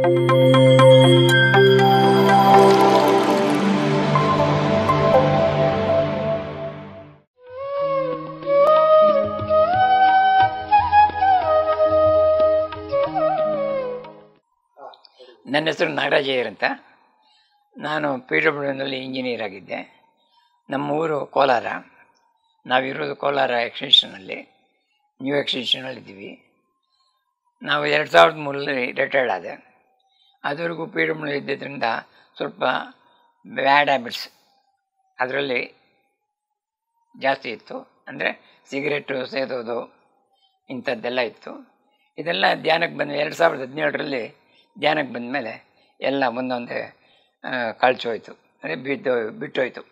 ನನ್ನ ಹೆಸರು ನಾಗರಾಜಯ್ಯರ್ ಅಂತ. ನಾನು PWನಲ್ಲಿ ಇಂಜಿನಿಯರ್ ಆಗಿದ್ದೆ. ನಮ್ಮ ಊರು ಕೋಲಾರ. ನಾವಿರೋದು ಕೋಲಾರ ಎಕ್ಸ್ಟೆನ್ಷನಲ್ಲಿ, ನ್ಯೂ ಎಕ್ಸ್ಟೆನ್ಷನಲ್ಲಿದ್ದೀವಿ. ನಾವು 2003ರಲ್ಲಿ ರಿಟೈರ್ಡ್ ಆದೆ. ಅದುವರೆಗೂ PW ಇದ್ದಿದ್ದರಿಂದ ಸ್ವಲ್ಪ ಬ್ಯಾಡ್ ಹ್ಯಾಬಿಟ್ಸ್ ಅದರಲ್ಲಿ ಜಾಸ್ತಿ ಇತ್ತು. ಅಂದರೆ ಸಿಗರೇಟು ಸೇದೋದು ಇಂಥದ್ದೆಲ್ಲ ಇತ್ತು. ಇದೆಲ್ಲ ಧ್ಯಾನಕ್ಕೆ ಬಂದ 2017ರಲ್ಲಿ ಧ್ಯಾನಕ್ಕೆ ಬಂದ ಮೇಲೆ ಎಲ್ಲ ಒಂದೊಂದೇ ಕಳ್ಚೋಯ್ತು, ಅಂದರೆ ಬಿಟ್ಟೋಯ್ತು.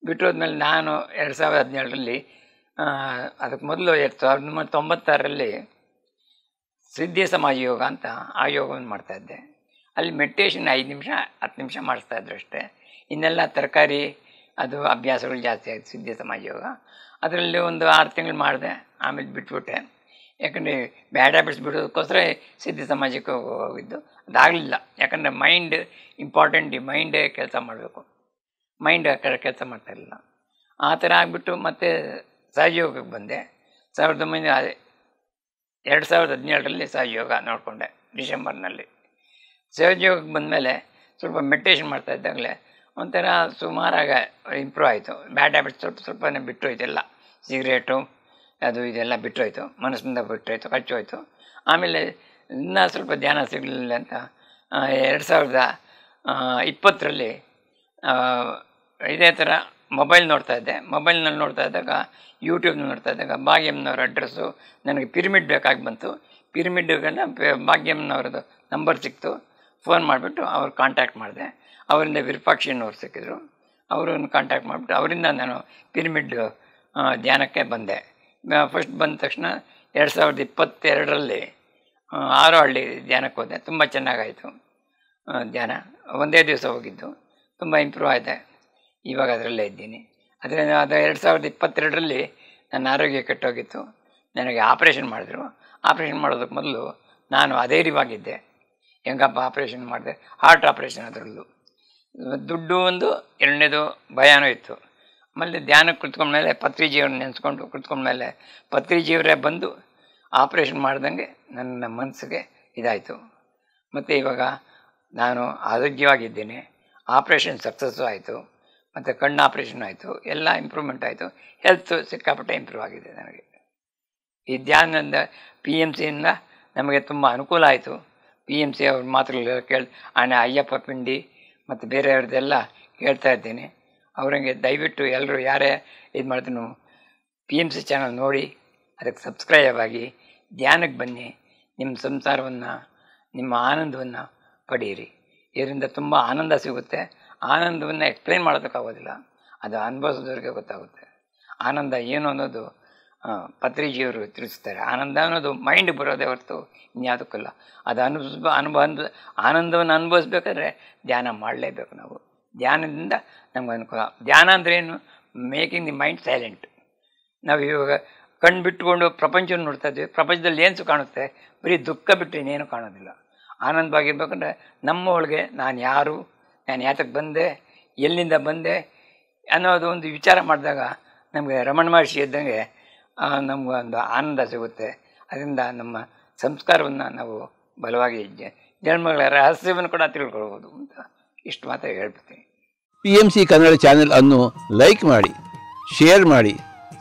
ಬಿಟ್ಟೋದ್ಮೇಲೆ ನಾನು 2017ರಲ್ಲಿ ಅದಕ್ಕೆ ಮೊದಲು 1996ರಲ್ಲಿ ಸಿದ್ಧಿ ಸಮಾಜ ಯೋಗ ಅಂತ ಆ ಯೋಗವನ್ನು ಮಾಡ್ತಾಯಿದ್ದೆ. ಅಲ್ಲಿ ಮೆಡಿಟೇಷನ್ 5 ನಿಮಿಷ 10 ನಿಮಿಷ ಮಾಡಿಸ್ತಾಯಿದ್ರು ಅಷ್ಟೇ. ಇನ್ನೆಲ್ಲ ತರಕಾರಿ ಅದು ಅಭ್ಯಾಸಗಳು ಜಾಸ್ತಿ ಆಯಿತು ಸಿದ್ಧಿ ಸಮಾಜ ಯೋಗ. ಅದರಲ್ಲಿ ಒಂದು 6 ತಿಂಗಳು ಮಾಡಿದೆ, ಆಮೇಲೆ ಬಿಟ್ಬಿಟ್ಟೆ. ಯಾಕಂದರೆ ಬ್ಯಾಡ್ ಹ್ಯಾಬಿಟ್ಸ್ ಬಿಡೋದಕ್ಕೋಸ್ಕರ ಸಿದ್ಧಿ ಸಮಾಜಕ್ಕೆ ಹೋಗಿದ್ದು. ಅದಾಗಲಿಲ್ಲ, ಯಾಕಂದರೆ ಮೈಂಡ್ ಇಂಪಾರ್ಟೆಂಟ್, ಮೈಂಡೇ ಕೆಲಸ ಮಾಡಬೇಕು. ಮೈಂಡ್ ಆ ಕಡೆ ಕೆಲಸ ಮಾಡ್ತಾಯಿರಲಿಲ್ಲ. ಆ ಥರ ಆಗಿಬಿಟ್ಟು ಮತ್ತೆ ಸಹಜಯೋಗಕ್ಕೆ ಬಂದೆ. 2017ರಲ್ಲಿ ಸಹಜಯೋಗ ನೋಡಿಕೊಂಡೆ, ಡಿಸೆಂಬರ್ನಲ್ಲಿ. ಸಹಜಯೋಗಕ್ಕೆ ಬಂದಮೇಲೆ ಸ್ವಲ್ಪ ಮೆಡಿಟೇಷನ್ ಮಾಡ್ತಾ ಇದ್ದಾಗಲೇ ಒಂಥರ ಸುಮಾರಾಗಿ ಇಂಪ್ರೂವ್ ಆಯಿತು. ಬ್ಯಾಡ್ ಹ್ಯಾಬಿಟ್ಸ್ ಸ್ವಲ್ಪನೇ ಬಿಟ್ಟೋಯ್ತು. ಎಲ್ಲ ಸಿಗರೇಟು ಅದು ಇದೆಲ್ಲ ಬಿಟ್ಟೋಯ್ತು, ಮನಸ್ಸಿಂದ ಬಿಟ್ಟೋಯ್ತು, ಕಚ್ಚೋಯ್ತು. ಆಮೇಲೆ ಇನ್ನೂ ಸ್ವಲ್ಪ ಧ್ಯಾನ ಸಿಗಲಿಲ್ಲ ಅಂತ 2020ರಲ್ಲಿ ಇದೇ ಥರ ಮೊಬೈಲ್ ನೋಡ್ತಾಯಿದ್ದೆ. ಮೊಬೈಲ್ನಲ್ಲಿ ನೋಡ್ತಾ ಇದ್ದಾಗ, ಯೂಟ್ಯೂಬ್ನಲ್ಲಿ ನೋಡ್ತಾ ಇದ್ದಾಗ ಭಾಗ್ಯಮ್ಮನವ್ರ ಅಡ್ರೆಸ್ಸು ನನಗೆ ಪಿರಮಿಡ್ ಬೇಕಾಗಿ ಬಂತು. ಪಿರಮಿಡ್ಗೆಲ್ಲ ಭಾಗ್ಯಮ್ಮನವ್ರದ್ದು ನಂಬರ್ ಸಿಕ್ತು. ಫೋನ್ ಮಾಡಿಬಿಟ್ಟು ಅವ್ರು ಕಾಂಟ್ಯಾಕ್ಟ್ ಮಾಡಿದೆ. ಅವರಿಂದ ವಿರೂಪಾಕ್ಷಿಯವ್ರು ಸಿಕ್ಕಿದ್ರು. ಅವರನ್ನು ಕಾಂಟ್ಯಾಕ್ಟ್ ಮಾಡಿಬಿಟ್ಟು ಅವರಿಂದ ನಾನು ಪಿರಮಿಡ್ ಧ್ಯಾನಕ್ಕೆ ಬಂದೆ. ಫಸ್ಟ್ ಬಂದ ತಕ್ಷಣ 2022ರಲ್ಲಿ ಆರೋಹಳ್ಳಿ ಧ್ಯಾನಕ್ಕೆ ಹೋದೆ. ತುಂಬ ಚೆನ್ನಾಗಾಯಿತು ಧ್ಯಾನ. ಒಂದೇ ದಿವಸ ಹೋಗಿದ್ದು, ತುಂಬ ಇಂಪ್ರೂವ್ ಆಯಿತೆ. ಇವಾಗ ಅದರಲ್ಲೇ ಇದ್ದೀನಿ. ಅದರಿಂದ ಅದು 2022ರಲ್ಲಿ ನನ್ನ ಆರೋಗ್ಯ ಕೆಟ್ಟೋಗಿತ್ತು. ನನಗೆ ಆಪ್ರೇಷನ್ ಮಾಡಿದ್ರು. ಆಪ್ರೇಷನ್ ಮಾಡೋದಕ್ಕೆ ಮೊದಲು ನಾನು ಅಧೈರ್ಯವಾಗಿದ್ದೆ. ಹೆಂಗಪ್ಪ ಆಪ್ರೇಷನ್ ಮಾಡಿದೆ, ಹಾರ್ಟ್ ಆಪ್ರೇಷನ್. ಅದರಲ್ಲೂ ದುಡ್ಡು ಒಂದು, ಎರಡನೇದು ಭಯನೂ ಇತ್ತು. ಆಮೇಲೆ ಧ್ಯಾನಕ್ಕೆ ಕುತ್ಕೊಂಡ್ಮೇಲೆ ಪತ್ರಿಜಿಯವ್ರನ್ನ ನೆನೆಸ್ಕೊಂಡು ಕುತ್ಕೊಂಡ್ಮೇಲೆ ಪತ್ರಿಜಿಯವರೇ ಬಂದು ಆಪ್ರೇಷನ್ ಮಾಡ್ದಂಗೆ ನನ್ನ ಮನಸ್ಸಿಗೆ ಇದಾಯಿತು. ಮತ್ತು ಇವಾಗ ನಾನು ಆರೋಗ್ಯವಾಗಿದ್ದೀನಿ. ಆಪ್ರೇಷನ್ ಸಕ್ಸಸ್ಸು ಆಯಿತು, ಮತ್ತು ಕಣ್ಣು ಆಪ್ರೇಷನ್ ಆಯಿತು, ಎಲ್ಲ ಇಂಪ್ರೂವ್ಮೆಂಟ್ ಆಯಿತು. ಹೆಲ್ತ್ ಸಿಕ್ಕಾಪಟ್ಟೆ ಇಂಪ್ರೂವ್ ಆಗಿದೆ ನನಗೆ. ಈ ಧ್ಯಾನದಿಂದ PMCಯಿಂದ ನಮಗೆ ತುಂಬ ಅನುಕೂಲ ಆಯಿತು. PMC ಅವ್ರ ಮಾತುಗಳು ಅಯ್ಯಪ್ಪ ಪಿಂಡಿ ಮತ್ತು ಬೇರೆಯವ್ರದ್ದೆಲ್ಲ ಕೇಳ್ತಾ ಇದ್ದೀನಿ. ಅವ್ರಂಗೆ ದಯವಿಟ್ಟು ಎಲ್ಲರೂ ಯಾರೇ ಇದು ಮಾಡ್ತೀನೋ PMC ಚಾನಲ್ ನೋಡಿ, ಅದಕ್ಕೆ ಸಬ್ಸ್ಕ್ರೈಬ್ ಆಗಿ ಧ್ಯಾನಕ್ಕೆ ಬನ್ನಿ. ನಿಮ್ಮ ಸಂಸಾರವನ್ನು, ನಿಮ್ಮ ಆನಂದವನ್ನು ಪಡೀರಿ. ಇದರಿಂದ ತುಂಬ ಆನಂದ ಸಿಗುತ್ತೆ. ಆನಂದವನ್ನು ಎಕ್ಸ್ಪ್ಲೈನ್ ಮಾಡೋದಕ್ಕಾಗೋದಿಲ್ಲ, ಅದು ಅನುಭವಿಸೋದವ್ರಿಗೆ ಗೊತ್ತಾಗುತ್ತೆ. ಆನಂದ ಏನು ಅನ್ನೋದು ಪತ್ರಿಜಿಯವರು ತಿಳಿಸ್ತಾರೆ. ಆನಂದ ಅನ್ನೋದು ಮೈಂಡ್ ಬರೋದೇ ಹೊರತು ಇನ್ಯಾವುದಕ್ಕಲ್ಲ. ಅದು ಆನಂದವನ್ನು ಅನುಭವಿಸ್ಬೇಕಾದ್ರೆ ಧ್ಯಾನ ಮಾಡಲೇಬೇಕು ನಾವು. ಧ್ಯಾನದಿಂದ ನಮ್ಗೆ ಅನುಕೂಲ. ಧ್ಯಾನ ಅಂದರೆ ಏನು? Making the mind silent. ನಾವು ಇವಾಗ ಕಣ್ಣು ಬಿಟ್ಟುಕೊಂಡು ಪ್ರಪಂಚವನ್ನು ನೋಡ್ತಾ ಇದ್ವಿ. ಪ್ರಪಂಚದಲ್ಲಿ ಏನು ಕಾಣುತ್ತೆ? ಬರೀ ದುಃಖ ಬಿಟ್ಟು ಇನ್ನೇನು ಕಾಣೋದಿಲ್ಲ. ಆನಂದವಾಗಿರ್ಬೇಕಂದ್ರೆ ನಮ್ಮ ಒಳಗೆ ನಾನು ಯಾರು, ನಾನು ಯಾತಕ್ಕೆ ಬಂದೆ, ಎಲ್ಲಿಂದ ಬಂದೆ ಅನ್ನೋದು ಒಂದು ವಿಚಾರ ಮಾಡಿದಾಗ ನಮಗೆ ರಮಣ ಮಹರ್ಷಿ ಇದ್ದಂಗೆ ನಮ್ಗೆ ಒಂದು ಆನಂದ ಸಿಗುತ್ತೆ. ಅದರಿಂದ ನಮ್ಮ ಸಂಸ್ಕಾರವನ್ನು ನಾವು ಬಲವಾಗಿ ಜನ್ಮಗಳ ರಹಸ್ಯವನ್ನು ಕೂಡ ತಿಳ್ಕೊಳ್ಬೋದು ಅಂತ ಇಷ್ಟು ಮಾತ್ರ ಹೇಳ್ಬಿಡ್ತೀನಿ. PMC ಕನ್ನಡ ಚಾನೆಲ್ ಅನ್ನು ಲೈಕ್ ಮಾಡಿ, ಶೇರ್ ಮಾಡಿ,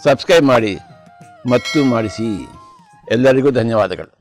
ಸಬ್ಸ್ಕ್ರೈಬ್ ಮಾಡಿ ಮತ್ತು ಮಾಡಿಸಿ. ಎಲ್ಲರಿಗೂ ಧನ್ಯವಾದಗಳು.